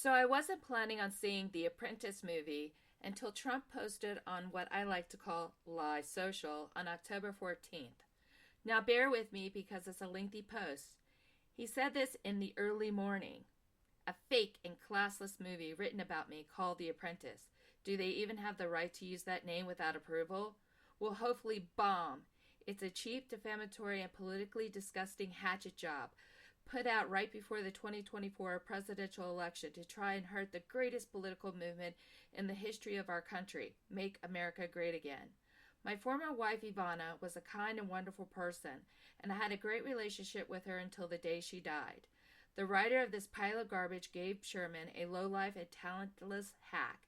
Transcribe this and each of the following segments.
So I wasn't planning on seeing the Apprentice movie until Trump posted on what I like to call Lie Social on October 14th. Now bear with me because it's a lengthy post. He said this in the early morning. A fake and classless movie written about me called The Apprentice. Do they even have the right to use that name without approval? Will hopefully bomb. It's a cheap, defamatory, and politically disgusting hatchet job put out right before the 2024 presidential election to try and hurt the greatest political movement in the history of our country, Make America Great Again. My former wife, Ivana, was a kind and wonderful person, and I had a great relationship with her until the day she died. The writer of this pile of garbage, Gabe Sherman, a lowlife and talentless hack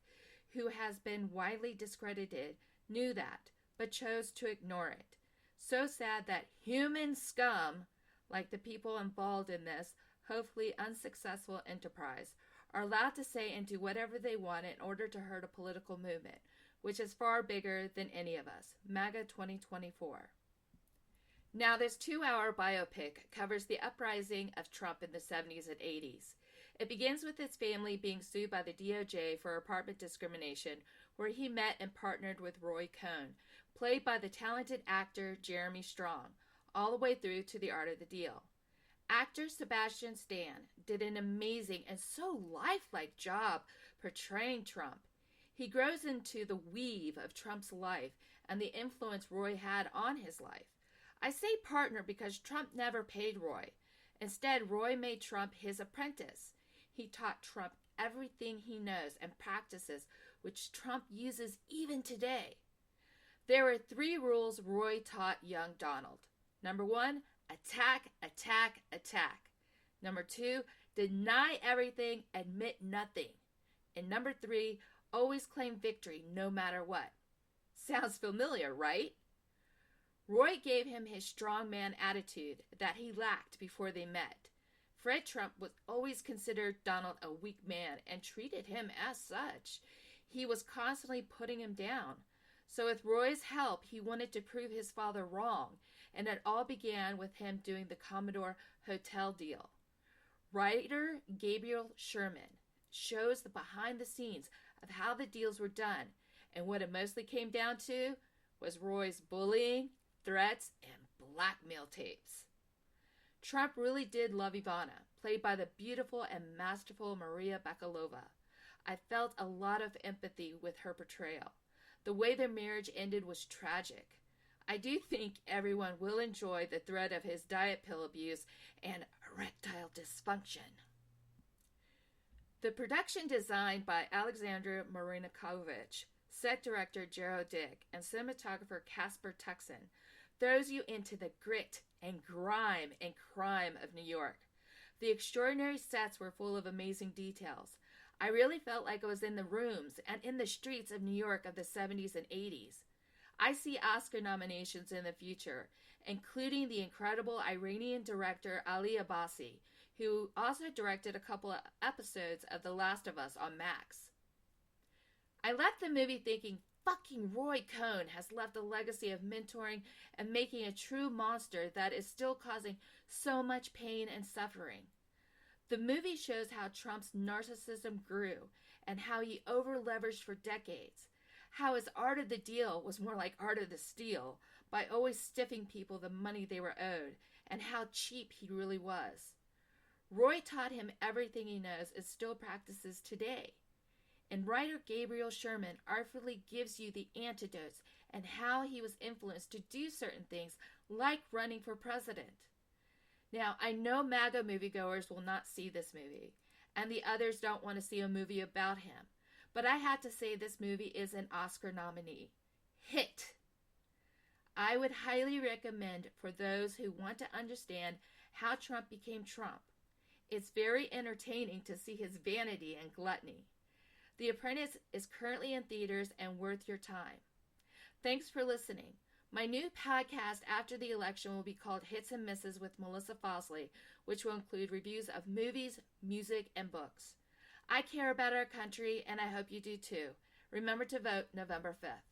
who has been widely discredited, knew that, but chose to ignore it. So sad that human scum, like the people involved in this, hopefully unsuccessful enterprise, are allowed to say and do whatever they want in order to hurt a political movement, which is far bigger than any of us. MAGA 2024. Now, this 2-hour biopic covers the uprising of Trump in the 70s and 80s. It begins with his family being sued by the DOJ for apartment discrimination, where he met and partnered with Roy Cohn, played by the talented actor Jeremy Strong, all the way through to The Art of the Deal. Actor Sebastian Stan did an amazing and so lifelike job portraying Trump. He grows into the weave of Trump's life and the influence Roy had on his life. I say partner because Trump never paid Roy. Instead, Roy made Trump his apprentice. He taught Trump everything he knows and practices, which Trump uses even today. There were 3 rules Roy taught young Donald. Number 1, attack, attack, attack. Number 2, deny everything, admit nothing. And number 3, always claim victory no matter what. Sounds familiar, right? Roy gave him his strongman attitude that he lacked before they met. Fred Trump was always considered Donald a weak man and treated him as such. He was constantly putting him down. So with Roy's help, he wanted to prove his father wrong, and it all began with him doing the Commodore Hotel deal. Writer Gabriel Sherman shows the behind the scenes of how the deals were done, and what it mostly came down to was Roy's bullying, threats, and blackmail tapes. Trump really did love Ivana, played by the beautiful and masterful Maria Bakalova. I felt a lot of empathy with her portrayal. The way their marriage ended was tragic. I do think everyone will enjoy the threat of his diet pill abuse and erectile dysfunction. The production designed by Alexandra Marinakovich, set director Gerald Dick, and cinematographer Casper Tuxen throws you into the grit and grime and crime of New York. The extraordinary sets were full of amazing details. I really felt like I was in the rooms and in the streets of New York of the 70s and 80s. I see Oscar nominations in the future, including the incredible Iranian director Ali Abbasi, who also directed a couple of episodes of The Last of Us on Max. I left the movie thinking fucking Roy Cohn has left a legacy of mentoring and making a true monster that is still causing so much pain and suffering. The movie shows how Trump's narcissism grew and how he over-leveraged for decades, how his art of the deal was more like art of the steal by always stiffing people the money they were owed, and how cheap he really was. Roy taught him everything he knows and still practices today. And writer Gabriel Sherman artfully gives you the antidotes and how he was influenced to do certain things, like running for president. Now, I know MAGA moviegoers will not see this movie, and the others don't want to see a movie about him, but I had to say this movie is an Oscar nominee. Hit! I would highly recommend for those who want to understand how Trump became Trump. It's very entertaining to see his vanity and gluttony. The Apprentice is currently in theaters and worth your time. Thanks for listening. My new podcast after the election will be called Hits and Misses with Melissa Fosley, which will include reviews of movies, music, and books. I care about our country, and I hope you do too. Remember to vote November 5th.